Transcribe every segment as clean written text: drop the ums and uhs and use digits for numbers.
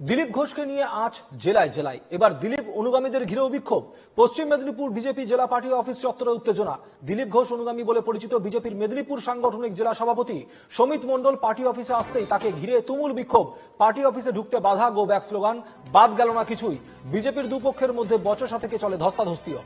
দিলীপ ঘোষকে নিয়ে আজ জেলায় জেলায় এবার দিলীপ অনুগামীদের ঘিরেও বিক্ষোভ। পশ্চিম মেদিনীপুর বিজেপি জেলা পার্টি অফিস চত্বরে উত্তেজনা। দিলীপ ঘোষ অনুগামী বলে পরিচিত বিজেপির মেদিনীপুর সাংগঠনিক জেলা সভাপতি সমিত মণ্ডল পার্টি অফিসে আসতেই তাকে ঘিরে তুমুল বিক্ষোভ। পার্টি অফিসে ঢুকতে বাধা, গো ব্যাক স্লোগান, বাদ গেল না কিছুই। বিজেপির দুপক্ষের মধ্যে বচসা থেকে চলে ধস্তাধস্তিও।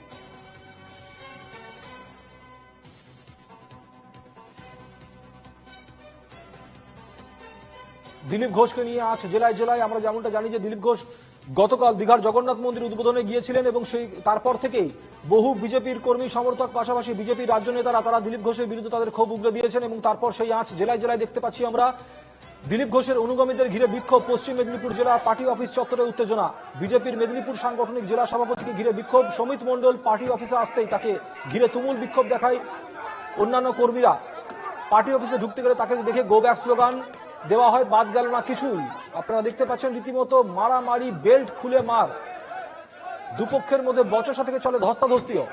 দিলীপ ঘোষকে নিয়ে আজ জেলায় জেলায় আমরা যেমনটা জানি যে দিলীপ ঘোষ গতকাল দীঘার জগন্নাথ মন্দির উদ্বোধনে গিয়েছিলেন এবং সেই তারপর থেকেই বহু বিজেপির কর্মী সমর্থক পাশাপাশি বিজেপির রাজ্য নেতারা তারা দিলীপ ঘোষের বিরুদ্ধে তাদের ক্ষোভ উগরে দিয়েছেন এবং তারপর সেই আজ জেলায় জেলায় দেখতে পাচ্ছি আমরা দিলীপ ঘোষের অনুগামীদের ঘিরে বিক্ষোভ। পশ্চিম মেদিনীপুর জেলা পার্টি অফিস চত্বরে উত্তেজনা। বিজেপির মেদিনীপুর সাংগঠনিক জেলা সভাপতিকে ঘিরে বিক্ষোভ। সমিত মণ্ডল পার্টি অফিসে আসতেই তাকে ঘিরে তুমুল বিক্ষোভ দেখায় অন্যান্য কর্মীরা। পার্টি অফিসে ঢুকতে গেলে তাকে দেখে গো ব্যাক স্লোগান দেওয়া হয়, বাদ গেল না কিছুই। আপনারা দেখতে পাচ্ছেন রীতিমতো মারামারি, বেল্ট খুলে মার। দুপক্ষের মধ্যে বচসা থেকে চলে ধস্তাধস্তিও।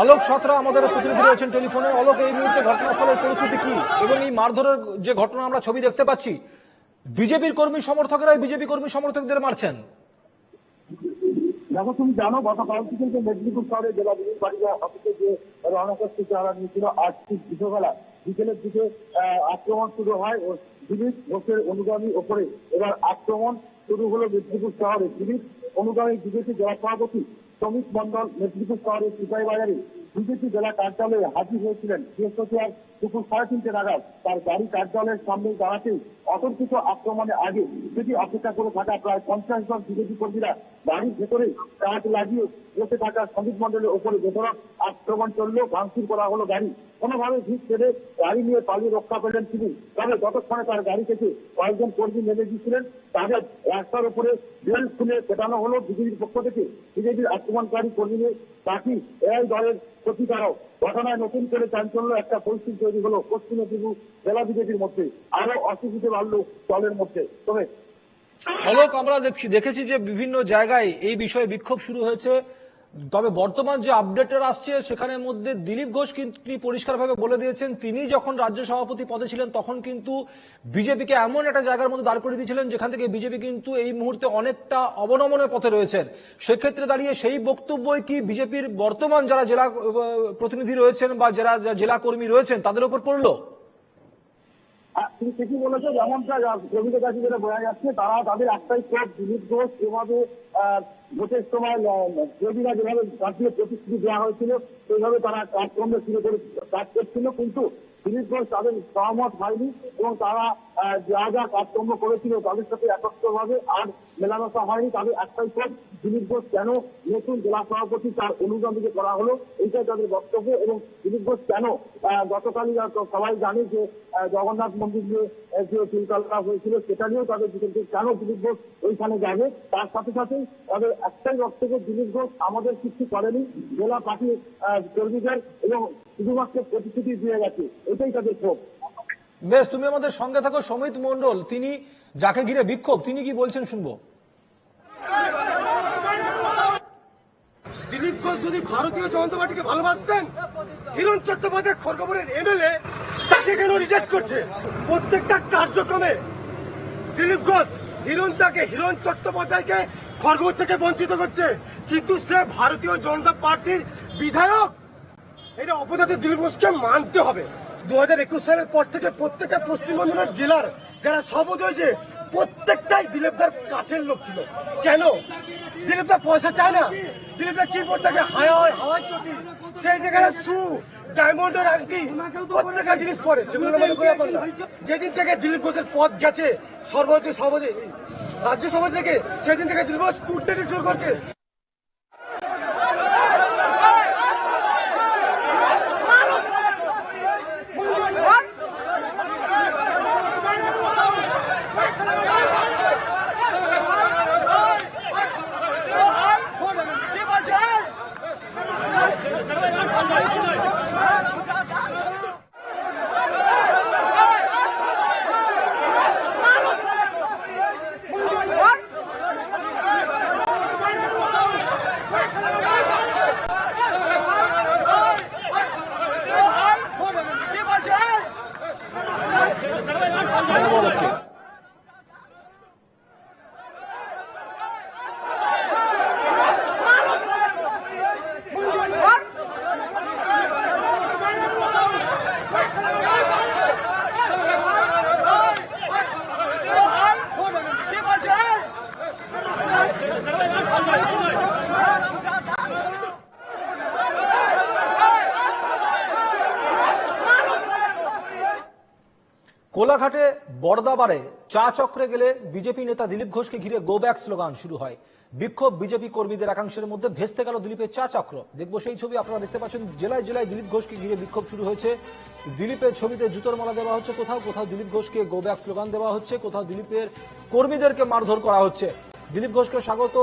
অলোক সতরা আমাদের প্রতিনিধি রয়েছেন টেলিফোনে। অলোক, এই মুহূর্তে ঘটনাস্থলের পরিস্থিতি কি এবং এই মারধরের যে ঘটনা আমরা ছবি দেখতে পাচ্ছি, বিজেপির কর্মী সমর্থকেরাই বিজেপি কর্মী সমর্থকদের মারছেন? দেখো, তুমি জানো গতকাল থেকে যে মেদিনীপুর শহরে জেলা বিজেপি পার্টি অফিসে যে রণকস্তি চালা নিয়েছিল, আজ ঠিক বিকেলবেলা বিকেলের দিকে আক্রমণ শুরু হয় ও দিলীপ ঘোষের অনুগামী ওপরে। এবার আক্রমণ শুরু হলো মেদিনীপুর শহরে। দিলীপ অনুগামী বিজেপি জেলা সভাপতি সমিত মণ্ডল মেদিনীপুর শহরের সিপাহীবাজারে বিজেপি জেলা কার্যালয়ে হাজির হয়েছিলেন বৃহস্পতিবার দুপুর 3:30 নাগাদ। তার গাড়ি কার্যালয়ের সামনে দাঁড়াতেই অতর্কিত আক্রমণের আগে সেটি অপেক্ষা করে থাকা প্রায় 50 জন বিজেপি কর্মীরা বাড়ির ভেতরে কাজ লাগিয়ে বসে থাকা সমিত মণ্ডলের ওপরে বেধড়ক আক্রমণ চললো। ভাঙচুর করা হলো গাড়ি। কোনোভাবে ভিড় ছেড়ে গাড়ি নিয়ে পালিয়ে রক্ষা পেলেন তিনি। তবে যতক্ষণে তার গাড়ি থেকে কয়েকজন কর্মী নেমে গিয়েছিলেন, তাদের রাস্তার উপরে বেল্ট খুলে পেটানো হলো বিজেপির পক্ষ থেকে। বিজেপির আক্রমণকারী কর্মীদের পার্টি এই দলের ক্ষতিকারক ঘটনায় নতুন করে চাঞ্চল্য একটা পরিস্থিতি তৈরি হলো পশ্চিম মেদিনীপুর জেলা বিজেপির মধ্যে। আরো অসুবিধে বাড়লো দলের মধ্যে। তবে অলোক, আমরা দেখেছি যে বিভিন্ন জায়গায় এই বিষয়ে বিক্ষোভ শুরু হয়েছে। তবে বর্তমান যে আপডেটটা আসছে সেখানের মধ্যে দিলীপ ঘোষ কিন্তু তিনি পরিষ্কারভাবে বলে দিয়েছেন, তিনি যখন রাজ্য সভাপতি পদে ছিলেন তখন কিন্তু বিজেপিকে এমন একটা জায়গার মধ্যে দাঁড় করে দিয়েছিলেন যেখান থেকে বিজেপি কিন্তু এই মুহূর্তে অনেকটা অবনমনের পথে রয়েছেন। সেক্ষেত্রে দাঁড়িয়ে সেই বক্তব্যই কি বিজেপির বর্তমান যারা জেলা প্রতিনিধি রয়েছেন বা যারা জেলা কর্মী রয়েছেন তাদের উপর পড়লো? তুমি ঠিকই বলেছো। যেমনটা কর্মীদের কাছে যেটা বোঝা যাচ্ছে, তারা তাদের একটাই ক্ষোভ, দিলীপ ঘোষ এভাবে ভোটের সময় কর্মীরা যেভাবে জাতীয় প্রতিশ্রুতি দেওয়া হয়েছিল সেইভাবে তারা কাজকর্ম শুরু করে কাজ করছিল, কিন্তু দিলীপ ঘোষ তাদের সহমত হয়নি এবং তারা যা যা কাজকর্ম করেছিল তাদের সাথে একত্রভাবে আর মেলামেশা হয়নি। তাদের একটাই ক্ষোভ, দিলীপ ঘোষ কেন নতুন জেলা সভাপতি তার অনুগামীকে করা হলো, এইটাই তাদের বক্তব্য। এবং দিলীপ ঘোষ কেন গতকালই সবাই জানে যে জগন্নাথ মন্দির নিয়ে যে চিন্তাধারা হয়েছিল সেটা নিয়েও তাদের বিতর্ক, কেন দিলীপ ঘোষ ওইখানে যাবে। তার সাথে সাথেই তাদের একটাই বক্তব্য, দিলীপ ঘোষ আমাদের কিছু করেনি, জেলা পার্টি কর্মীদের এবং শুধুমাত্র প্রতিশ্রুতি দিয়ে গেছে, এটাই তাদের ক্ষোভ। বেশ, তুমি আমাদের সঙ্গে থাকো। সমিত মণ্ডল, তিনি যাকে ঘিরে বিক্ষোভ, তিনি কি বলছেন শুনবো। দিলীপ ঘোষ যদি ভারতীয় জনতা পার্টিকে ভালোবাসতেন, হিরণ চট্টোপাধ্যায় খড়গপুরের এমএলএ, তাকে কেন রিজেক্ট করছে? প্রত্যেকটা কার্যক্রমে দিলীপ ঘোষ হিরণ চট্টোপাধ্যায়কে খড়গপুর থেকে বঞ্চিত করছে, কিন্তু সে ভারতীয় জনতা পার্টির বিধায়ক। এটা অপরাধী দিলীপ ঘোষকে মানতে হবে। 2021 সালের পর থেকে প্রত্যেকটা পশ্চিমবঙ্গের জেলার যারা শপথ হয়েছে প্রত্যেকটাই দিলীপদার কাছের লোক ছিল। কেন? দিলীপদা পয়সা চায় না। দিলীপদা কি করতে থাকে? হাওয়াই চটি, সেই জায়গায় শু, ডায়মন্ডের আংটি, প্রত্যেকটা জিনিস পরে, সেগুলো আমাদের করে পারে না। যেদিন থেকে দিলীপ ঘোষের পদ গেছে সর্বোচ্চ সভাপতি রাজ্যসভা থেকে, সেদিন থেকে দিলীপ ঘোষ কুটনীতি শুরু করছে। ধন্যবাদ হচ্ছে। কোলাঘাটে বর্দাবারে চা চক্রে গেলে বিজেপি নেতা দিলীপ ঘোষকে ঘিরে গো ব্যাক স্লোগান শুরু হয়। বিক্ষোভ বিজেপি কর্মীদের একাংশের মধ্যে ভেস্তে গেল দিলীপের চা চক্র। দেখবো সেই ছবি, আপনারা দেখতে পাচ্ছেন জেলায় জেলায় দিলীপ ঘোষকে ঘিরে বিক্ষোভ শুরু হয়েছে। দিলীপের ছবিতে জুতোর মালা দেওয়া হচ্ছে, কোথাও কোথাও দিলীপ ঘোষকে গো ব্যাক স্লোগান দেওয়া হচ্ছে, কোথাও দিলীপের কর্মীদেরকে মারধর করা হচ্ছে। দিলীপ ঘোষকে স্বাগত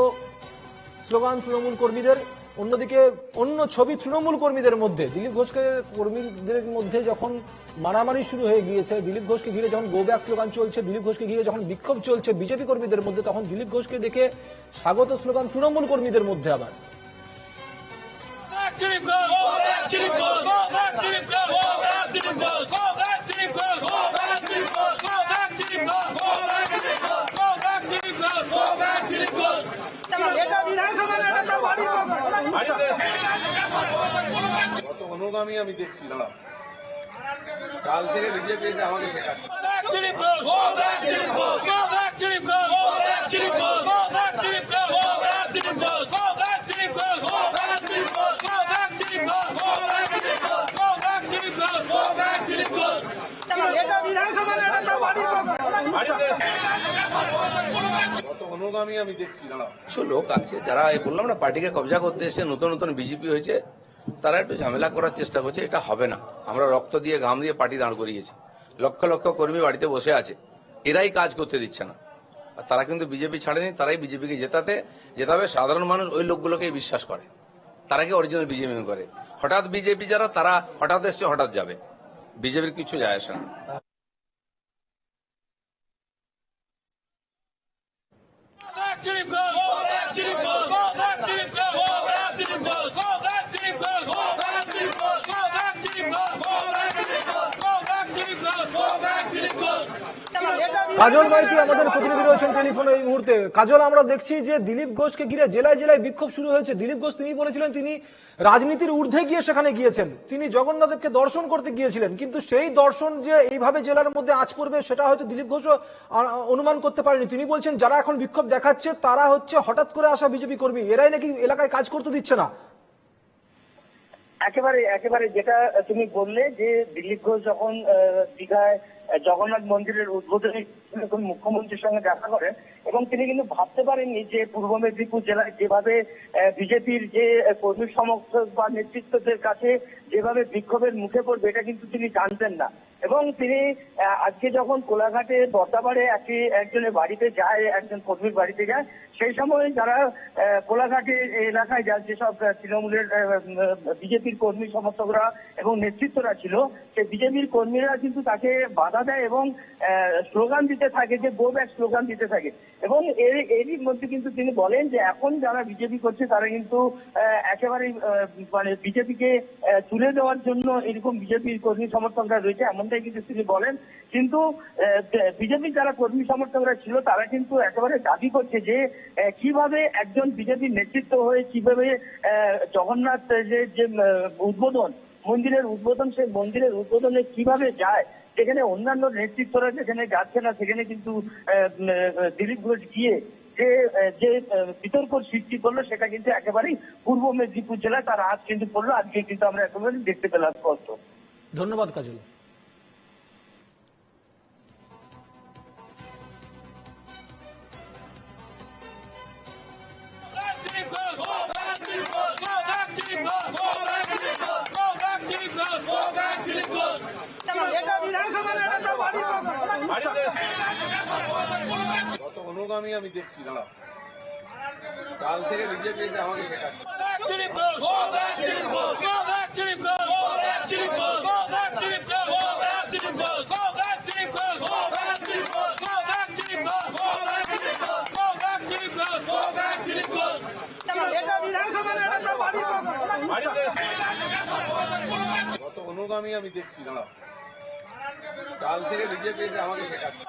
স্লোগান তৃণমূল কর্মীদের। অন্যদিকে অন্য ছবি তৃণমূল কর্মীদের মধ্যে দিলীপ ঘোষকে কর্মীদের মধ্যে যখন মারামারি শুরু হয়ে গিয়েছে, দিলীপ ঘোষকে ঘিরে যখন গো ব্যাক স্লোগান চলছে, দিলীপ ঘোষকে ঘিরে যখন বিক্ষোভ চলছে বিজেপি কর্মীদের মধ্যে, তখন দিলীপ ঘোষকে ডেকে স্বাগত স্লোগান তৃণমূল কর্মীদের মধ্যে আবার। কত অনুগামী আমি দেখছি, দাঁড়াও, কাল থেকে বিজেপি এসে আমাকে শেখাচ্ছে। কত অনুগামী আমি দেখছি, দাঁড়াও। কিছু লোক আছে যারা বললাম না পার্টিকে কবজা করতে এসে নতুন নতুন বিজেপি হয়েছে, তারা একটু ঝামেলা করার চেষ্টা করছে। এটা হবে না। আমরা রক্ত দিয়ে ঘাম দিয়ে পার্টি দাঁড় করিয়েছি, লক্ষ লক্ষ কর্মী বাড়িতে বসে আছে, এরাই কাজ করতে দিচ্ছে না। আর তারা কিন্তু বিজেপি ছাড়েনি, তারাই বিজেপিকে জেতাবে। সাধারণ মানুষ ওই লোকগুলোকেই বিশ্বাস করে, তারাকে অরিজিনাল বিজেপি করে। হঠাৎ বিজেপি যারা, তারা হঠাৎ এসছে হঠাৎ যাবে, বিজেপির কিছু যায় আসে না। কাজল মাইতি আমাদের প্রতিনিধি রয়েছেন টেলিফোনে এই মুহূর্তে। কাজল, আমরা দেখছি যে দিলীপ ঘোষকে ঘিরে জেলায় জেলায় বিক্ষোভ শুরু হয়েছে। দিলীপ ঘোষ তিনি বলেছিলেন তিনি রাজনীতির ঊর্ধ্বে গিয়ে সেখানে গিয়েছেন, তিনি জগন্নাথদেবকে দর্শন করতে গিয়েছিলেন, কিন্তু সেই দর্শন যে এইভাবে জেলার মধ্যে আঁচ পড়বে সেটা হয়তো দিলীপ ঘোষও অনুমান করতে পারেনি। তিনি বলছেন যারা এখন বিক্ষোভ দেখাচ্ছে তারা হচ্ছে হঠাৎ করে আসা বিজেপি কর্মী, এরাই নাকি এলাকায় কাজ করতে দিচ্ছে না। একেবারে যেটা তুমি বললে যে দিলীপ ঘোষ যখন দীঘায় জগন্নাথ মন্দিরের উদ্বোধনী মুখ্যমন্ত্রীর সঙ্গে দেখা করেন, এবং তিনি কিন্তু ভাবতে পারেননি যে পূর্ব মেদিনীপুর জেলায় যেভাবে বিজেপির যে কর্মী সমর্থক বা নেতৃত্বদের কাছে যেভাবে বিক্ষোভের মুখে পড়বে, এটা কিন্তু তিনি জানতেন না। এবং তিনি আজকে যখন কোলাঘাটে বর্দাবারে একজনের বাড়িতে যায়, একজন কর্মীর বাড়িতে যায়, সেই সময় যারা কোলাঘাটে এলাকায় যান, যেসব তৃণমূলের বিজেপির কর্মী সমর্থকরা এবং নেতৃত্বরা ছিল, সেই বিজেপির কর্মীরা কিন্তু তাকে বাধা দেয় এবং স্লোগান দিতে থাকে, যে গো ব্যাক স্লোগান দিতে থাকে। এবং এরই মধ্যে কিন্তু তিনি বলেন যে এখন যারা বিজেপি করছে তারা কিন্তু একেবারে মানে বিজেপিকে তুলে দেওয়ার জন্য এরকম বিজেপির কর্মী সমর্থকরা রয়েছে, এমনটাই কিন্তু তিনি বলেন। কিন্তু বিজেপির যারা কর্মী সমর্থকরা ছিল তারা কিন্তু একেবারে দাবি করছে যে কিভাবে একজন বিজেপির নেতৃত্ব হয়ে কিভাবে জগন্নাথ যে উদ্বোধন মন্দিরের উদ্বোধন, সেই মন্দিরের উদ্বোধনে কিভাবে যায়, সেখানে অন্যান্য নেতৃত্বরা যেখানে যাচ্ছে না, সেখানে কিন্তু দিলীপ ঘোষ গিয়ে যে বিতর্ক সৃষ্টি করলো, সেটা কিন্তু একেবারেই পূর্ব মেদিনীপুর জেলায় তার আজ কিন্তু পড়লো। আজকে কিন্তু আমরা একেবারে দেখতে পেলাম স্পষ্ট। ধন্যবাদ কাজল। কত অনুগামী আমি দেখছি, দাঁড়াও। কাল থেকে বিজেপি এসে আমাকে শেখাচ্ছে। কত অনুগামী আমি দেখছি, দাঁড়াও। কাল থেকে বিজেপি এসে আমাকে শেখাচ্ছে।